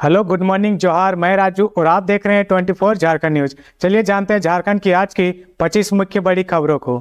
Hello, good morning, जोहार। मैं राजू और आप देख रहे हैं 24 झारखंड न्यूज। चलिए जानते हैं झारखंड की आज की 25 मुख्य बड़ी खबरों को।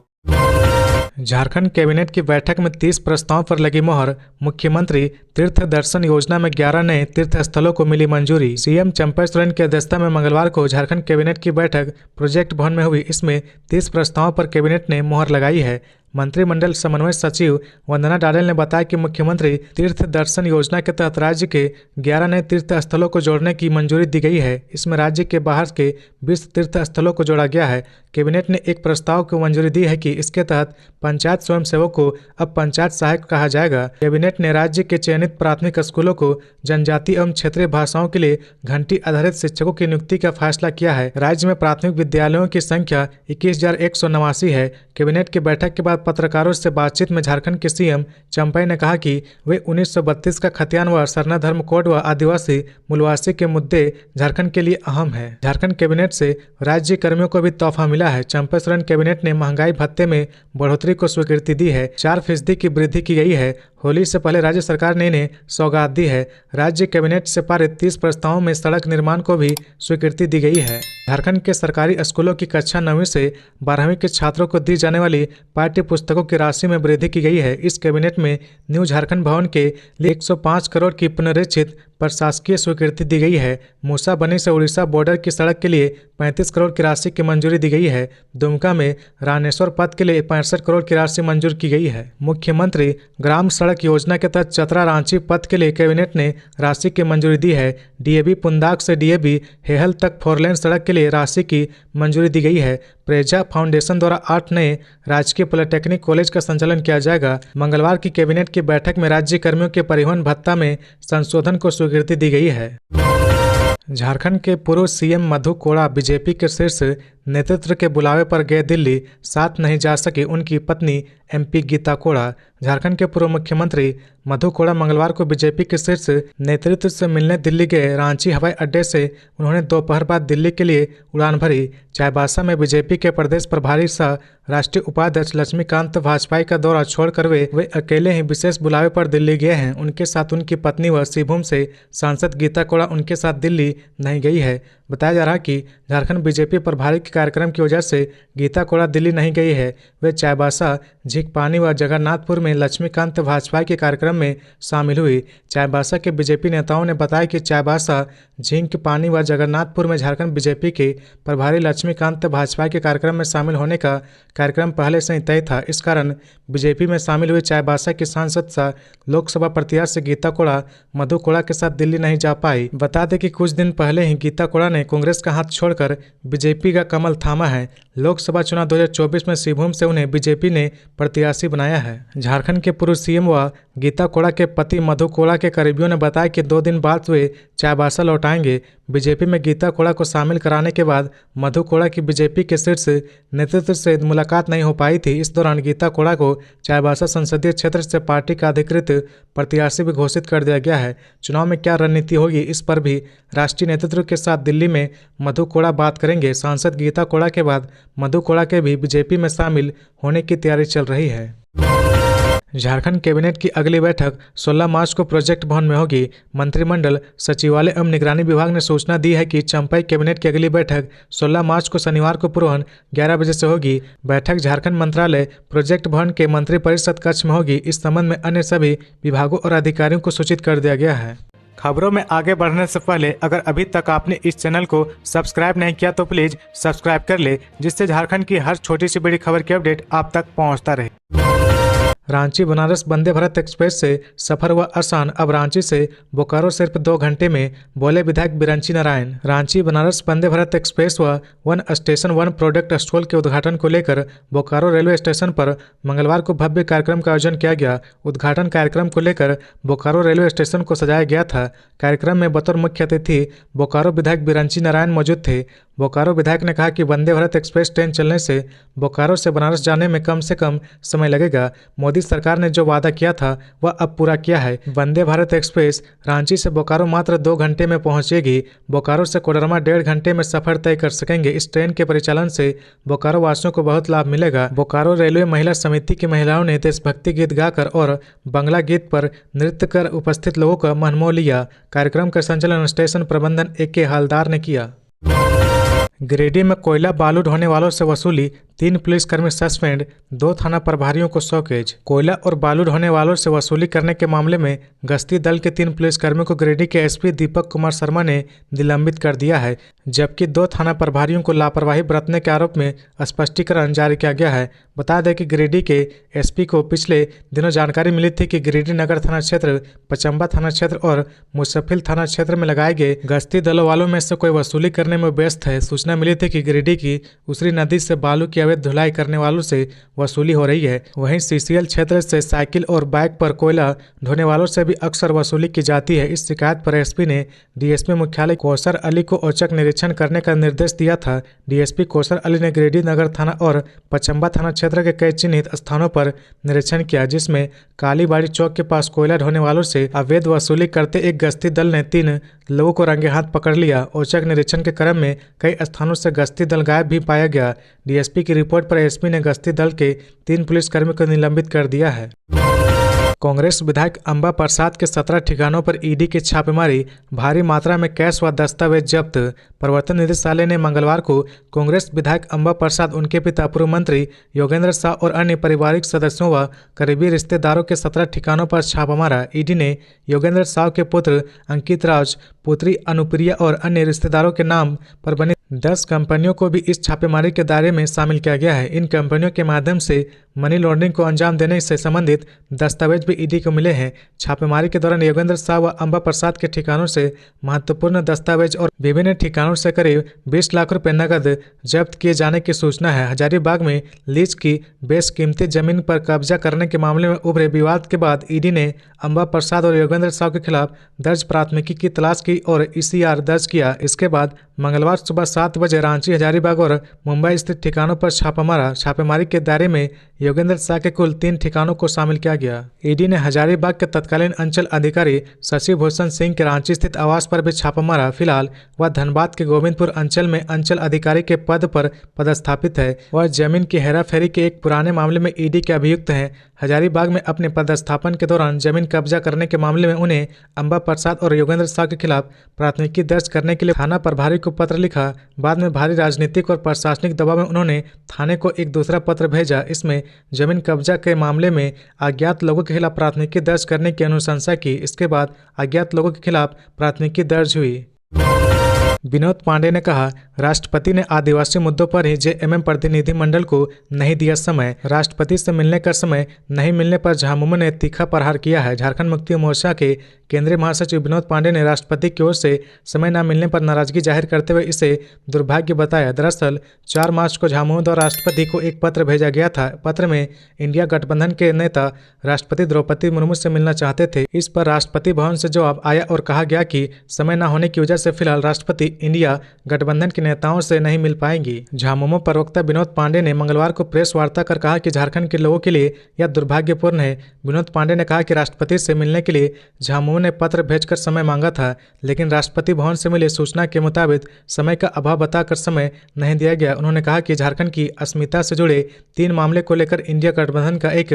झारखंड कैबिनेट की बैठक में 30 प्रस्तावों पर लगी मोहर। मुख्यमंत्री तीर्थ दर्शन योजना में 11 नए तीर्थ स्थलों को मिली मंजूरी। सीएम चंपा सोरेन की अध्यक्षता में मंगलवार को झारखंड कैबिनेट की बैठक प्रोजेक्ट भवन में हुई। इसमें 30 प्रस्तावों पर कैबिनेट ने मोहर लगाई है। मंत्रिमंडल समन्वय सचिव वंदना डाडेल ने बताया कि मुख्यमंत्री तीर्थ दर्शन योजना के तहत राज्य के 11 नए तीर्थ स्थलों को जोड़ने की मंजूरी दी गई है। इसमें राज्य के बाहर के 20 तीर्थ स्थलों को जोड़ा गया है। कैबिनेट ने एक प्रस्ताव को मंजूरी दी है कि इसके तहत पंचायत स्वयंसेवक को अब पंचायत सहायक कहा जाएगा। कैबिनेट ने राज्य के चयनित प्राथमिक स्कूलों को जनजातीय एवं क्षेत्रीय भाषाओं के लिए घंटी आधारित शिक्षकों की नियुक्ति का फैसला किया है। राज्य में प्राथमिक विद्यालयों की संख्या 21,189 है। कैबिनेट की बैठक के बाद पत्रकारों से बातचीत में झारखंड के सीएम चंपाई ने कहा कि वे 1932 का खतियान व सरना धर्म कोड व आदिवासी मूलवासी के मुद्दे झारखंड के लिए अहम है। झारखंड कैबिनेट से राज्य कर्मियों को भी तोहफा मिला है। चंपा सोरेन कैबिनेट ने महंगाई भत्ते में बढ़ोतरी को स्वीकृति दी है। 4% की वृद्धि की गई है। होली से पहले राज्य सरकार ने इन्हें सौगात दी है। राज्य कैबिनेट से पारित 30 प्रस्तावों में सड़क निर्माण को भी स्वीकृति दी गई है। झारखंड के सरकारी स्कूलों की कक्षा 9वीं से 12वीं के छात्रों को दी जाने वाली पाठ्य पुस्तकों की राशि में वृद्धि की गई है। इस कैबिनेट में न्यू झारखंड भवन के लिए 105 करोड़ की पुनरीक्षित प्रशासकीय स्वीकृति दी गई है। मूसा बनी से उड़ीसा बॉर्डर की सड़क के लिए 35 करोड़ की राशि की मंजूरी दी गई है। दुमका में रानेश्वर पथ के लिए 65 करोड़ की राशि मंजूर की गई है। मुख्यमंत्री ग्राम सड़क योजना के तहत चतरा रांची पथ के लिए कैबिनेट ने राशि की मंजूरी दी है। डीएबी पुंदाक से डीएबी हेहल तक 4 लेन सड़क के लिए राशि की मंजूरी दी गई है। प्रेजा फाउंडेशन द्वारा 8 नए राजकीय पॉलिटेक्निक कॉलेज का संचालन किया जाएगा। मंगलवार की कैबिनेट की बैठक में राज्य कर्मियों के परिवहन भत्ता में संशोधन को स्वीकृति दी गई है। झारखंड के पूर्व सीएम मधु कोड़ा बीजेपी के शीर्ष नेतृत्व के बुलावे पर गए दिल्ली, साथ नहीं जा सकी उनकी पत्नी एमपी गीता कोड़ा। झारखंड के पूर्व मुख्यमंत्री मधु कोड़ा मंगलवार को बीजेपी के शीर्ष नेतृत्व से मिलने दिल्ली गए। रांची हवाई अड्डे से उन्होंने दोपहर बाद दिल्ली के लिए उड़ान भरी। चाईबासा में बीजेपी के प्रदेश प्रभारी सह राष्ट्रीय उपाध्यक्ष लक्ष्मीकांत वाजपेयी का दौरा छोड़कर वे अकेले ही विशेष बुलावे पर दिल्ली गए हैं। उनके साथ उनकी पत्नी व सिंहभूम से सांसद गीता कोड़ा उनके साथ दिल्ली नहीं गई है। बताया जा रहा है कि झारखंड बीजेपी प्रभारी के कार्यक्रम की वजह से गीता कोड़ा दिल्ली नहीं गई है। वे चाईबासा, झींकपानी व जगन्नाथपुर में लक्ष्मीकांत वाजपेयी के कार्यक्रम में शामिल हुई। चाईबासा के बीजेपी नेताओं ने बताया कि चाईबासा, झींकपानी व जगन्नाथपुर में झारखंड बीजेपी के प्रभारी लक्ष्मीकांत वाजपेयी के कार्यक्रम में शामिल होने का कार्यक्रम पहले से ही तय था। इस कारण बीजेपी में शामिल हुए चाईबासा की सांसद सह लोकसभा प्रत्याशी गीता कोड़ा मधु कोड़ा के साथ दिल्ली नहीं जा पाई। बता दें कि कुछ दिन पहले ही गीता कोड़ा ने कांग्रेस का हाथ छोड़कर बीजेपी का कमल थामा है। लोकसभा चुनाव 2024 में सिंहभूम से उन्हें बीजेपी ने प्रत्याशी बनाया है। झारखंड के पूर्व सीएम व गीता कोड़ा के पति मधु कोड़ा के करीबियों ने बताया कि 2 दिन बाद वे चाईबासा लौट आएंगे। बीजेपी में गीता कोड़ा को शामिल कराने के बाद मधु कोड़ा की बीजेपी के शीर्ष नेतृत्व से मुलाकात नहीं हो पाई थी। इस दौरान गीता कोड़ा को चाईबासा संसदीय क्षेत्र से पार्टी का अधिकृत प्रत्याशी भी घोषित कर दिया गया है। चुनाव में क्या रणनीति होगी, इस पर भी राष्ट्रीय नेतृत्व के साथ दिल्ली में मधु कोड़ा बात करेंगे। सांसद गीता कोड़ा के बाद मधु कोड़ा के भी बीजेपी में शामिल होने की तैयारी चल रही है। झारखंड कैबिनेट की अगली बैठक 16 मार्च को प्रोजेक्ट भवन में होगी। मंत्रिमंडल सचिवालय एवं निगरानी विभाग ने सूचना दी है कि चंपाई कैबिनेट की अगली बैठक 16 मार्च को शनिवार को पूर्वाह्न 11 बजे से होगी। बैठक झारखंड मंत्रालय प्रोजेक्ट भवन के मंत्रिपरिषद कक्ष में होगी। इस संबंध में अन्य सभी विभागों और अधिकारियों को सूचित कर दिया गया है। खबरों में आगे बढ़ने से पहले अगर अभी तक आपने इस चैनल को सब्सक्राइब नहीं किया तो प्लीज सब्सक्राइब कर ले, जिससे झारखंड की हर छोटी सी बड़ी खबर की अपडेट आप तक पहुंचता रहे। रांची बनारस वंदे भारत एक्सप्रेस से सफर हुआ आसान। अब रांची से बोकारो सिर्फ 2 घंटे में, बोले विधायक बिरंची नारायण। रांची बनारस वंदे भारत एक्सप्रेस व 1 स्टेशन 1 प्रोडक्ट स्टॉल के उद्घाटन को लेकर बोकारो रेलवे स्टेशन पर मंगलवार को भव्य कार्यक्रम का आयोजन किया गया। उद्घाटन कार्यक्रम को लेकर बोकारो रेलवे स्टेशन को सजाया गया था। कार्यक्रम में बतौर मुख्य अतिथि बोकारो विधायक बिरंची नारायण मौजूद थे। बोकारो विधायक ने कहा कि वंदे भारत एक्सप्रेस ट्रेन चलने से बोकारो से बनारस जाने में कम से कम समय लगेगा। मोदी सरकार ने जो वादा किया था वह अब पूरा किया है। वंदे भारत एक्सप्रेस रांची से बोकारो मात्र 2 घंटे में पहुंचेगी। बोकारो से कोडरमा 1.5 घंटे में सफर तय कर सकेंगे। इस ट्रेन के परिचालन से बोकारो वासियों को बहुत लाभ मिलेगा। बोकारो रेलवे महिला समिति की महिलाओं ने देशभक्ति गीत गाकर और बंगला गीत पर नृत्य कर उपस्थित लोगों का मन मोह लिया। कार्यक्रम का संचालन स्टेशन प्रबंधन AK हालदार ने किया। गिरिडीह में कोयला बालू ढोने वालों से वसूली, 3 पुलिसकर्मी सस्पेंड, 2 थाना प्रभारियों को शोकेज। कोयला और बालू ढोने वालों से वसूली करने के मामले में गश्ती दल के 3 पुलिसकर्मियों को गिरिडीह के SP दीपक कुमार शर्मा ने निलंबित कर दिया है, जबकि 2 थाना प्रभारियों को लापरवाही बरतने के आरोप में स्पष्टीकरण जारी किया गया है। बता दें कि गिरिडीह के SP को पिछले दिनों जानकारी मिली थी कि गिरिडीह नगर थाना क्षेत्र, पचम्बा थाना क्षेत्र और मुसफिल थाना क्षेत्र में लगाए गए गश्ती दलों वालों में से कोई वसूली करने में व्यस्त है। सूचना मिली थी कि गिरिडीह की उसरी नदी से बालू की अवैध ढुलाई करने वालों से वसूली हो रही है। वहीं CCL क्षेत्र से साइकिल और बाइक पर कोयला ढोने वालों से भी अक्सर वसूली की जाती है। इस शिकायत पर SP ने DSP मुख्यालय कौसर अली को औचक निरीक्षण करने का निर्देश दिया था। DSP कौसर अली ने गिरिडीह नगर थाना और पचम्बा थाना क्षेत्र के कई चिन्हित स्थानों पर निरीक्षण किया, जिसमें कालीबाड़ी चौक के पास कोयला ढोने वालों से अवैध वसूली करते एक गश्ती दल ने 3 लोगों को रंगे हाथ पकड़ लिया। औचक निरीक्षण के क्रम में कई स्थानों से गश्ती दल गायब भी पाया गया। DSP की रिपोर्ट पर SP ने गश्ती दल के 3 पुलिसकर्मियों को निलंबित कर दिया है। कांग्रेस विधायक अंबा प्रसाद के 17 ठिकानों पर ED की छापेमारी, भारी मात्रा में कैश व दस्तावेज जब्त। प्रवर्तन निदेशालय ने मंगलवार को कांग्रेस विधायक अंबा प्रसाद, उनके पिता पूर्व मंत्री योगेंद्र शाह और अन्य पारिवारिक सदस्यों व करीबी रिश्तेदारों के 17 ठिकानों पर छापा मारा। ED ने योगेंद्र शाह के पुत्र अंकित राज, पुत्री अनुप्रिया और अन्य रिश्तेदारों के नाम पर बनी 10 कंपनियों को भी इस छापेमारी के दायरे में शामिल किया गया है। इन कंपनियों के माध्यम से मनी लॉन्ड्रिंग को अंजाम देने से संबंधित दस्तावेज भी ED को मिले हैं। छापेमारी के दौरान योगेंद्र शाह व अंबा प्रसाद के ठिकानों से महत्वपूर्ण दस्तावेज और विभिन्न ठिकानों से करीब 20 लाख रुपए नकद जब्त किए जाने की सूचना है। हजारीबाग में लीज की बेशकीमती जमीन पर कब्जा करने के मामले में उभरे विवाद के बाद ED ने अंबा प्रसाद और योगेंद्र शाह के खिलाफ दर्ज प्राथमिकी की तलाश की और ECR दर्ज किया। इसके बाद मंगलवार सुबह 7 बजे रांची, हजारीबाग और मुंबई स्थित ठिकानों पर छापा मारा। छापेमारी के दायरे में योगेंद्र शाह के कुल 3 ठिकानों को शामिल किया गया। ED ने हजारीबाग के तत्कालीन अंचल अधिकारी शशि भूषण सिंह के रांची स्थित आवास पर भी छापा मारा। फिलहाल वह धनबाद के गोविंदपुर अंचल में अंचल अधिकारी के पद पर पदस्थापित है। वह जमीन की हेराफेरी के एक पुराने मामले में ED के अभियुक्त हैं। हजारीबाग में अपने पदस्थापन के दौरान जमीन कब्जा करने के मामले में उन्हें अंबा प्रसाद और योगेंद्र शाह के खिलाफ प्राथमिकी दर्ज करने के लिए थाना प्रभारी को पत्र लिखा। बाद में भारी राजनीतिक और प्रशासनिक दबाव में उन्होंने थाने को एक दूसरा पत्र भेजा। इसमें जमीन कब्जा के मामले में अज्ञात लोगों के खिलाफ प्राथमिकी दर्ज करने की अनुशंसा की। इसके बाद अज्ञात लोगों के खिलाफ प्राथमिकी दर्ज हुई। विनोद पांडे ने कहा, राष्ट्रपति ने आदिवासी मुद्दों पर ही JMM प्रतिनिधिमंडल को नहीं दिया समय। राष्ट्रपति से मिलने का समय नहीं मिलने पर झामुमो ने तीखा प्रहार किया है। झारखंड मुक्ति मोर्चा के केंद्रीय महासचिव विनोद पांडे ने राष्ट्रपति की ओर से समय न मिलने पर नाराजगी जाहिर करते हुए इसे दुर्भाग्य बताया। दरअसल 4 मार्च को झामुमो द्वारा राष्ट्रपति को एक पत्र भेजा गया था। पत्र में इंडिया गठबंधन के नेता राष्ट्रपति द्रौपदी मुर्मू से मिलना चाहते थे। इस पर राष्ट्रपति भवन से जवाब आया और कहा गया कि समय न होने की वजह से फिलहाल राष्ट्रपति इंडिया गठबंधन के नेताओं से नहीं मिल पाएंगी। झामुमो प्रवक्ता विनोद पांडे ने मंगलवार को प्रेस वार्ता कर कहा कि झारखंड के लोगों के लिए यह दुर्भाग्यपूर्ण है। विनोद पांडे ने कहा कि राष्ट्रपति से मिलने के लिए झामुमो ने पत्र भेजकर समय मांगा था, लेकिन राष्ट्रपति भवन से मिले सूचना के मुताबिक समय का अभाव बताकर समय नहीं दिया गया। उन्होंने कहा कि झारखंड की अस्मिता से जुड़े 3 मामले को लेकर इंडिया गठबंधन का एक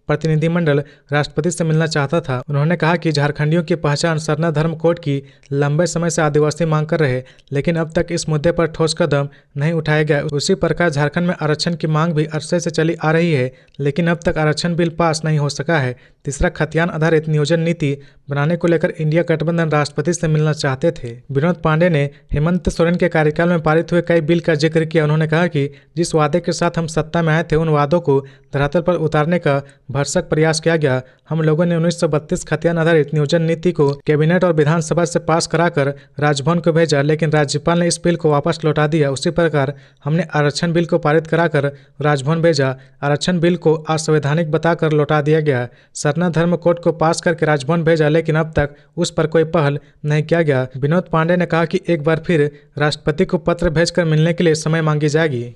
प्रतिनिधिमंडल राष्ट्रपति से मिलना चाहता था। उन्होंने कहा कि झारखंडियों की पहचान सरना धर्म कोड की लंबे समय से आदिवासी मांग कर रहे, लेकिन अब तक इस मुद्दे पर ठोस कदम नहीं उठाया गया। उसी प्रकार झारखंड में आरक्षण की मांग भी अरसे से चली आ रही है, लेकिन अब तक आरक्षण बिल पास नहीं हो सका है। तीसरा, खतियान आधारित नियोजन नीति बनाने को लेकर इंडिया गठबंधन राष्ट्रपति से मिलना चाहते थे। विनोद पांडे ने हेमंत सोरेन के कार्यकाल में पारित हुए कई बिल का जिक्र किया। उन्होंने कहा कि जिस वादे के साथ हम सत्ता में आए थे, उन वादों को धरातल पर उतारने का भरसक प्रयास किया गया। हम लोगों ने 1932 खतियान आधारित नियोजन नीति को कैबिनेट और विधानसभा से पास कराकर राजभवन को भेजा, लेकिन राज्यपाल ने इस बिल को वापस लौटा दिया। उसी प्रकार हमने आरक्षण बिल को पारित कराकर राजभवन भेजा। आरक्षण बिल को असंवैधानिक बताकर लौटा दिया गया। सरना धर्म कोड को पास करके राजभवन भेजा, लेकिन अब तक उस पर कोई पहल नहीं किया गया। विनोद पांडे ने कहा कि एक बार फिर राष्ट्रपति को पत्र भेजकर मिलने के लिए समय मांगी जाएगी।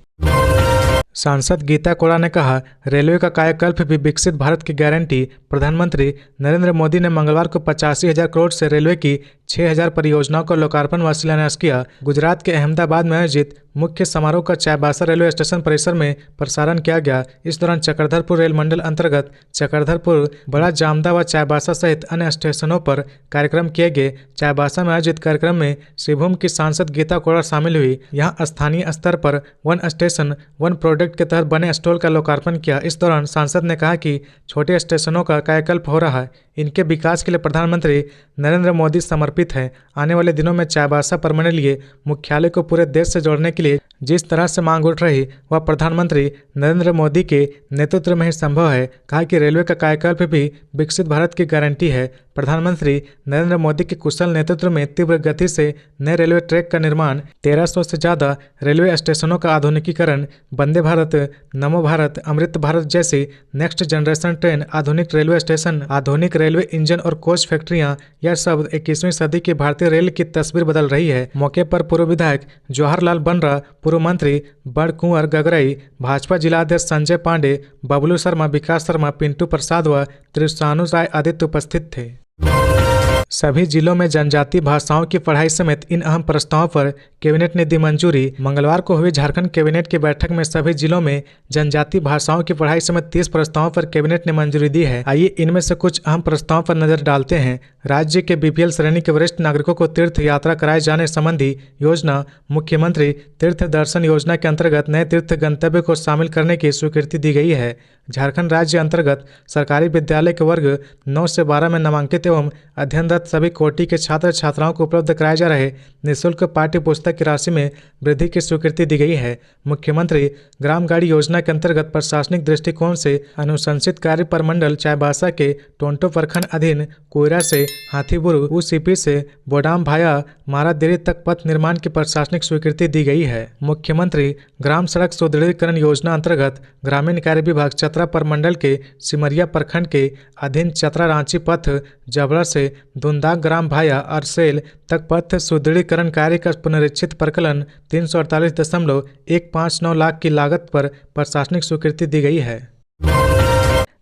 सांसद गीता कोड़ा ने कहा, रेलवे का कायाकल्प भी विकसित भारत की गारंटी। प्रधानमंत्री नरेंद्र मोदी ने मंगलवार को 85,000 करोड़ से रेलवे की 6,000 परियोजनाओं का लोकार्पण व शिलान्यास किया। गुजरात के अहमदाबाद में आयोजित मुख्य समारोह का चाईबासा रेलवे स्टेशन परिसर में प्रसारण किया गया। इस दौरान चक्रधरपुर रेल मंडल अंतर्गत चक्रधरपुर, बड़ा जामदा व चाईबासा सहित अन्य स्टेशनों पर कार्यक्रम किए गए। चाईबासा में आयोजित कार्यक्रम में श्रीभूम की सांसद गीता कोड़ा शामिल हुई। यहाँ स्थानीय स्तर पर वन स्टेशन वन प्रोडक्ट के तहत बने स्टॉल का लोकार्पण किया। इस दौरान सांसद ने कहा कि छोटे स्टेशनों का कायाकल्प हो रहा है, इनके विकास के लिए प्रधानमंत्री नरेंद्र मोदी समर्पित हैं। आने वाले दिनों में चाईबासा परमानेंटली मुख्यालय को पूरे देश से जोड़ने के लिए जिस तरह से मांग उठ रही वह प्रधानमंत्री नरेंद्र मोदी के नेतृत्व में ही संभव है। कहा कि रेलवे का कायाकल्प भी विकसित भारत की गारंटी है। प्रधानमंत्री नरेंद्र मोदी के कुशल नेतृत्व में तीव्र गति से नए रेलवे ट्रैक का निर्माण, 1300 से ज़्यादा रेलवे स्टेशनों का आधुनिकीकरण, वंदे भारत, नमो भारत, अमृत भारत जैसी नेक्स्ट जनरेशन ट्रेन, आधुनिक रेलवे स्टेशन, आधुनिक रेलवे इंजन और कोच फैक्ट्रियां, यह सब 21वीं सदी की भारतीय रेल की तस्वीर बदल रही है। मौके पर पूर्व विधायक जवाहरलाल बनरा, पूर्व मंत्री बड़कुंवर गगरई, भाजपा जिलाध्यक्ष संजय पांडे, बबलू शर्मा, विकास शर्मा, पिंटू प्रसाद व त्रिशानु राय आदित्य उपस्थित थे। सभी जिलों में जनजातीय भाषाओं की पढ़ाई समेत इन अहम प्रस्तावों पर कैबिनेट ने दी मंजूरी। मंगलवार को हुई झारखंड कैबिनेट की बैठक में सभी जिलों में जनजातीय भाषाओं की पढ़ाई समेत 30 प्रस्तावों पर कैबिनेट ने मंजूरी दी है। आइए इनमें से कुछ अहम प्रस्तावों पर नजर डालते हैं। राज्य के बीपीएल श्रेणी के वरिष्ठ नागरिकों को तीर्थ यात्रा कराए जाने संबंधी योजना, मुख्यमंत्री तीर्थ दर्शन योजना के अंतर्गत नए तीर्थ गंतव्य को शामिल करने की स्वीकृति दी गई है। झारखंड राज्य अंतर्गत सरकारी विद्यालय के वर्ग 9 से 12 में नामांकित एवं अध्ययनरत सभी कोटि के छात्र छात्राओं को उपलब्ध कराए जा रहे निःशुल्क पाठ्य पुस्तक की राशि में वृद्धि की स्वीकृति दी गई है। मुख्यमंत्री ग्राम गाड़ी योजना के अंतर्गत प्रशासनिक दृष्टिकोण से अनुशंसित कार्य प्रमंडल चाईबासा के टोंटो प्रखंड अधीन कोयरा से हाथीबुरु, ऊसीपी से बोडाम भाया मारादेरी तक पथ निर्माण की प्रशासनिक स्वीकृति दी गई है। मुख्यमंत्री ग्राम सड़क सुदृढ़ीकरण योजना अंतर्गत ग्रामीण कार्य विभाग चतरा प्रमंडल के सिमरिया प्रखंड के अधीन चतरा रांची पथ जबड़ा से दुंदाग ग्राम भाया अरसेल तक पथ सुदृढ़ीकरण कार्य का पुनरीक्षित प्रकलन 348.159 लाख की लागत पर प्रशासनिक स्वीकृति दी गई है।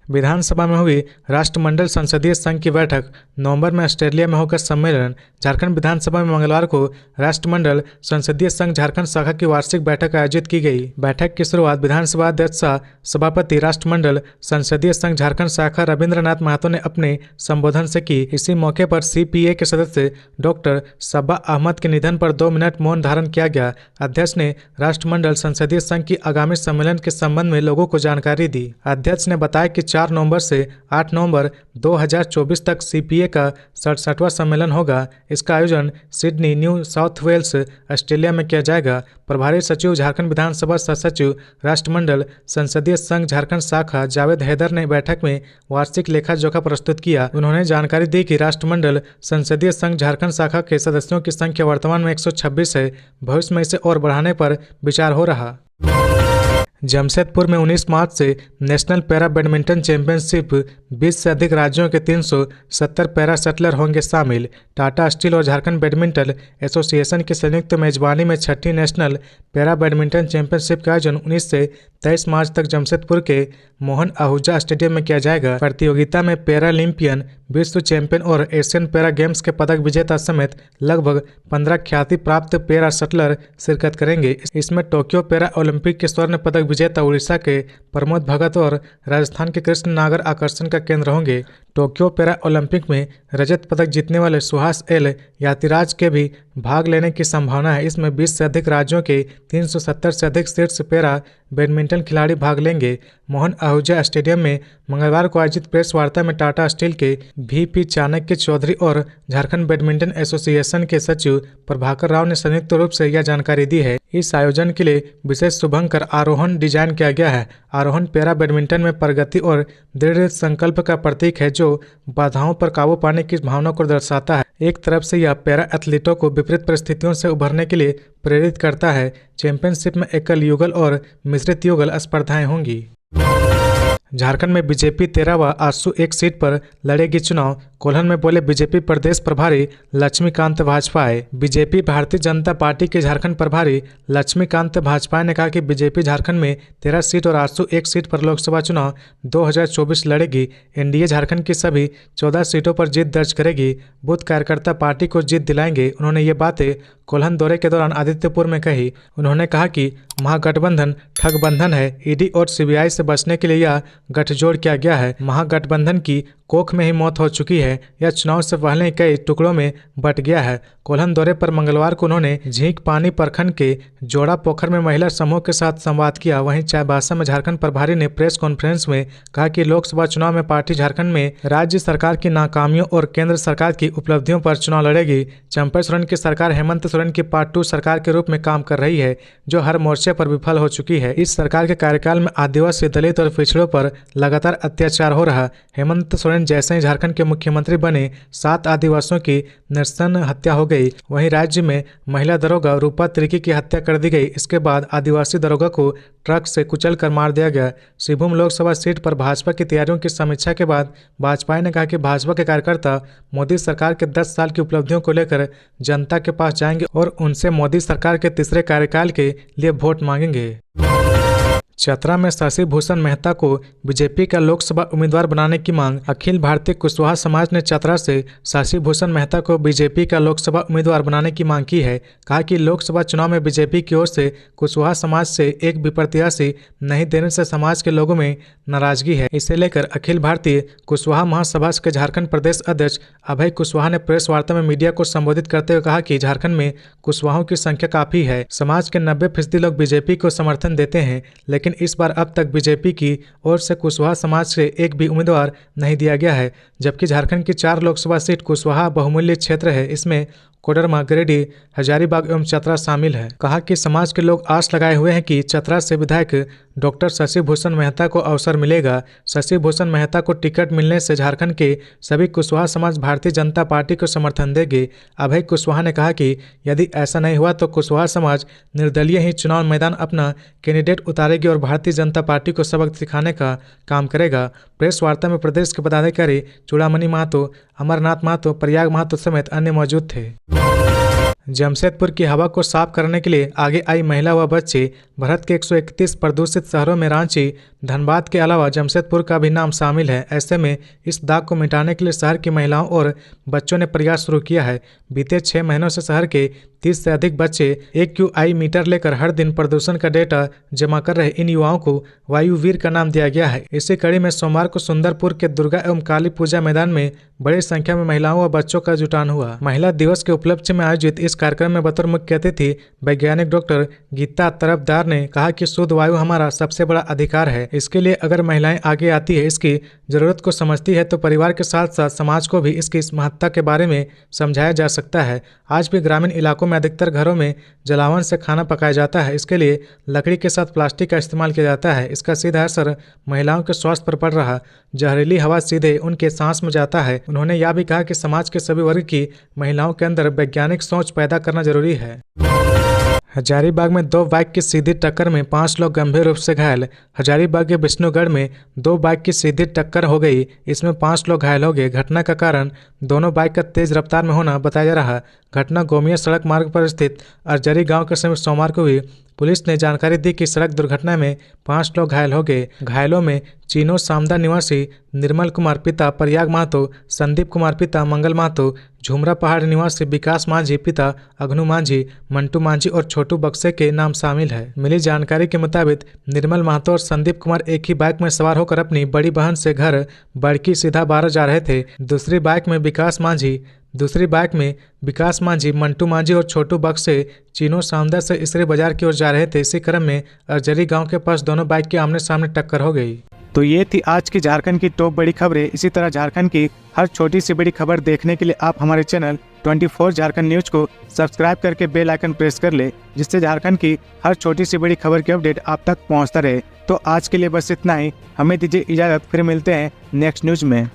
विधानसभा में हुई राष्ट्रमंडल संसदीय संघ की बैठक नवंबर में ऑस्ट्रेलिया में होकर सम्मेलन। झारखंड विधानसभा में मंगलवार को राष्ट्रमंडल संसदीय संघ झारखंड शाखा की वार्षिक बैठक आयोजित की गई। बैठक की शुरुआत विधानसभा अध्यक्ष सभापति राष्ट्रमंडल संसदीय संघ झारखंड शाखा रविंद्रनाथ महतो ने अपने संबोधन से की। इसी मौके पर सीपीए के सदस्य डॉक्टर सब्बा अहमद के निधन पर 2 मिनट मौन धारण किया गया। अध्यक्ष ने राष्ट्रमंडल संसदीय संघ की आगामी सम्मेलन के संबंध में लोगों को जानकारी दी। अध्यक्ष ने बताया कि 4 नवंबर से 8 नवंबर 2024 तक सीपीए का 67वां सम्मेलन होगा। इसका आयोजन Sydney, New South Wales, Australia में किया जाएगा। प्रभारी सचिव झारखंड विधानसभा सचिव राष्ट्रमंडल संसदीय संघ झारखंड शाखा जावेद हैदर ने बैठक में वार्षिक लेखा जोखा प्रस्तुत किया। उन्होंने जानकारी दी कि राष्ट्रमंडल संसदीय संघ झारखंड शाखा के सदस्यों की संख्या वर्तमान में 126 है। भविष्य में इसे और बढ़ाने पर विचार हो रहा। जमशेदपुर में 19 मार्च से नेशनल पैरा बैडमिंटन चैंपियनशिप 20 से अधिक राज्यों के 370 पैरा शटलर होंगे शामिल। टाटा स्टील और झारखंड बैडमिंटन एसोसिएशन की संयुक्त मेजबानी में 6ठी नेशनल पैरा बैडमिंटन चैंपियनशिप का आयोजन 19 से 23 मार्च तक जमशेदपुर के मोहन आहूजा स्टेडियम में किया जाएगा। प्रतियोगिता में पैरालंपियन, विश्व चैंपियन और एशियन पैरा गेम्स के पदक विजेता समेत लगभग 15 ख्याति प्राप्त पैरा शटलर शिरकत करेंगे। इसमें टोक्यो पैरा ओलंपिक के स्वर्ण पदक विजेता उड़ीसा के प्रमोद भगत और राजस्थान के कृष्ण नागर आकर्षण का केंद्र होंगे। टोक्यो पैरा ओलंपिक में रजत पदक जीतने वाले सुहास एल यातिराज के भी भाग लेने की संभावना है। इसमें 20 से अधिक राज्यों के 370 से अधिक शीर्ष पैरा बैडमिंटन खिलाड़ी भाग लेंगे। मोहन आहूजा स्टेडियम में मंगलवार को आयोजित प्रेस वार्ता में टाटा स्टील के VP चाणक्य चौधरी और झारखंड बैडमिंटन एसोसिएशन के सचिव प्रभाकर राव ने संयुक्त रूप से यह जानकारी दी है। इस आयोजन के लिए विशेष शुभंकर आरोहण डिजाइन किया गया है। आरोहण पैरा बैडमिंटन में प्रगति और दृढ़ संकल्प का प्रतीक है, जो बाधाओं पर काबू पाने की भावना को दर्शाता है। एक तरफ से यह पैरा एथलीटों को विपरीत परिस्थितियों से उभरने के लिए प्रेरित करता है। चैंपियनशिप में एकल युगल और मिश्रित युगल स्पर्धाएं होंगी। झारखंड में बीजेपी 13 व आजसू एक सीट पर लड़ेगी चुनाव। कोल्हन में बोले बीजेपी प्रदेश प्रभारी लक्ष्मीकांत भाजपाई। बीजेपी भारतीय जनता पार्टी के झारखंड प्रभारी लक्ष्मीकांत भाजपाई ने कहा कि बीजेपी झारखंड में 13 सीट और 801 सीट पर लोकसभा चुनाव 2024 लड़ेगी। एनडीए झारखंड की सभी 14 सीटों पर जीत दर्ज करेगी। बूथ कार्यकर्ता पार्टी को जीत दिलाएंगे। उन्होंने ये बातें कोल्हन दौरे के दौरान आदित्यपुर में कही। उन्होंने कहा कि महागठबंधन ठगबंधन है। ईडी और सीबीआई से बचने के लिए यह गठजोड़ किया गया है। महागठबंधन की कोख में ही मौत हो चुकी है। यह चुनाव से पहले ही कई टुकड़ों में बंट गया है। कोल्हन दौरे पर मंगलवार को उन्होंने झींक पानी प्रखंड के जोड़ा पोखर में महिला समूह के साथ संवाद किया। वहीं चाईबासा में झारखंड प्रभारी ने प्रेस कॉन्फ्रेंस में कहा कि लोकसभा चुनाव में पार्टी झारखंड में राज्य सरकार की नाकामियों और केंद्र सरकार की उपलब्धियों पर चुनाव लड़ेगी। चंपा सोरेन की सरकार हेमंत सोरेन की पार्ट 2 सरकार के रूप में काम कर रही है, जो हर मोर्चे पर विफल हो चुकी है। इस सरकार के कार्यकाल में आदिवासी, दलित और पिछड़ों पर लगातार अत्याचार हो रहा। हेमंत सोरेन जैसे ही झारखंड के मुख्यमंत्री बने 7 आदिवासियों की नृशंस हत्या हो गई। वहीं राज्य में महिला दरोगा रूपा तिर्की की हत्या कर दी गई। इसके बाद आदिवासी दरोगा को ट्रक से कुचल कर मार दिया गया। सिंहभूम लोकसभा सीट पर भाजपा की तैयारियों की समीक्षा के बाद भाजपा ने कहा कि भाजपा के कार्यकर्ता मोदी सरकार के 10 साल की उपलब्धियों को लेकर जनता के पास जाएंगे और उनसे मोदी सरकार के तीसरे कार्यकाल के लिए वोट मांगेंगे। चतरा में शशि भूषण मेहता को बीजेपी का लोकसभा उम्मीदवार बनाने की मांग। अखिल भारतीय कुशवाहा समाज ने चतरा से शशि भूषण मेहता को बीजेपी का लोकसभा उम्मीदवार बनाने की मांग की है। कहा कि लोकसभा चुनाव में बीजेपी की ओर से कुशवाहा समाज से एक भी प्रत्याशी नहीं देने से समाज के लोगों में नाराजगी है। इसे लेकर अखिल भारतीय कुशवाहा महासभा के झारखंड प्रदेश अध्यक्ष अभय कुशवाहा ने प्रेस वार्ता में मीडिया को संबोधित करते हुए कहा कि झारखंड में कुशवाहों की संख्या काफी है। समाज के 90% लोग बीजेपी को समर्थन देते हैं, लेकिन इस बार अब तक बीजेपी की ओर से कुशवाहा समाज से एक भी उम्मीदवार नहीं दिया गया है। जबकि झारखंड की 4 लोकसभा सीट कुशवाहा बहुमूल्य क्षेत्र है। इसमें कोडरमा, गिरिडीह, हजारीबाग एवं चतरा शामिल है। कहा कि समाज के लोग आस लगाए हुए हैं कि चतरा से विधायक डॉक्टर शशि भूषण मेहता को अवसर मिलेगा। शशि भूषण मेहता को टिकट मिलने से झारखंड के सभी कुशवाहा समाज भारतीय जनता पार्टी को समर्थन देंगे। अभय कुशवाहा ने कहा कि यदि ऐसा नहीं हुआ तो कुशवाहा समाज निर्दलीय ही चुनाव मैदान अपना कैंडिडेट उतारेगी और भारतीय जनता पार्टी को सबक सिखाने का काम करेगा। प्रेस वार्ता में प्रदेश के पदाधिकारी चूड़ामणि महतो, अमरनाथ महतो, प्रयाग महतो समेत अन्य मौजूद थे। जमशेदपुर की हवा को साफ करने के लिए आगे आई महिला व बच्चे। भारत के 131 प्रदूषित शहरों में रांची, धनबाद के अलावा जमशेदपुर का भी नाम शामिल है। ऐसे में इस दाग को मिटाने के लिए शहर की महिलाओं और बच्चों ने प्रयास शुरू किया है। बीते 6 महीनों से शहर के 30 से अधिक बच्चे AQI मीटर लेकर हर दिन प्रदूषण का डेटा जमा कर रहे इन युवाओं को वायुवीर का नाम दिया गया है। इसी कड़ी में सोमवार को सुंदरपुर के दुर्गा एवं काली पूजा मैदान में बड़ी संख्या में महिलाओं व बच्चों का जुटान हुआ। महिला दिवस के उपलक्ष्य में आयोजित इस कार्यक्रम में बतौर मुख्य अतिथि वैज्ञानिक डॉक्टर गीता तरफदार ने कहा कि शुद्ध वायु हमारा सबसे बड़ा अधिकार है। इसके लिए अगर महिलाएं आगे आती है, इसकी जरूरत को समझती है, तो परिवार के साथ साथ समाज को भी इसकी महत्ता के बारे में समझाया जा सकता है। आज भी ग्रामीण इलाकों में अधिकतर घरों में जलावन से खाना पकाया जाता है। इसके लिए लकड़ी के साथ प्लास्टिक का इस्तेमाल किया जाता है। इसका सीधा असर महिलाओं के स्वास्थ्य पर पड़ रहा। जहरीली हवा सीधे उनके सांस में जाता है। उन्होंने यह भी कहा कि समाज के सभी वर्ग की महिलाओं के अंदर वैज्ञानिक सोच पैदा करना जरूरी है। हजारीबाग में 2 बाइक की सीधी टक्कर में 5 लोग गंभीर रूप से घायल। हजारीबाग के विष्णुगढ़ में 2 बाइक की सीधी टक्कर हो गई। इसमें 5 लोग घायल हो गए। घटना का कारण दोनों बाइक का तेज रफ्तार में होना बताया जा रहा। घटना गोमिया सड़क मार्ग पर स्थित अर्जरी गांव के समीप सोमवार को हुई। पुलिस ने जानकारी दी कि सड़क दुर्घटना में 5 लोग घायल हो गए। घायलों में चीनो सामदा निवासी निर्मल कुमार पिता प्रयाग महतो, संदीप कुमार पिता मंगल महतो, झुमरा पहाड़ निवासी विकास मांझी पिता अघनु मांझी, मंटू मांझी और छोटू बक्से के नाम शामिल है। मिली जानकारी के मुताबिक निर्मल महतो और संदीप कुमार एक ही बाइक में सवार होकर अपनी बड़ी बहन से घर बड़की सीधा बारह जा रहे थे। दूसरी बाइक में विकास मांझी, मंटू मांझी और छोटू बक्से चीनो सामदा से इसरी बाजार की ओर जा रहे थे। इसी क्रम में अर्जरी गांव के पास दोनों बाइक की आमने सामने टक्कर हो गई। तो ये थी आज की झारखंड की टॉप बड़ी खबरें। इसी तरह झारखंड की हर छोटी सी बड़ी खबर देखने के लिए आप हमारे चैनल 24 झारखंड न्यूज को सब्सक्राइब करके बेल आइकन प्रेस कर ले, जिससे झारखंड की हर छोटी सी बड़ी खबर की अपडेट आप तक पहुंचता रहे। तो आज के लिए बस इतना ही। हमें दीजिए इजाजत, फिर मिलते हैं नेक्स्ट न्यूज में।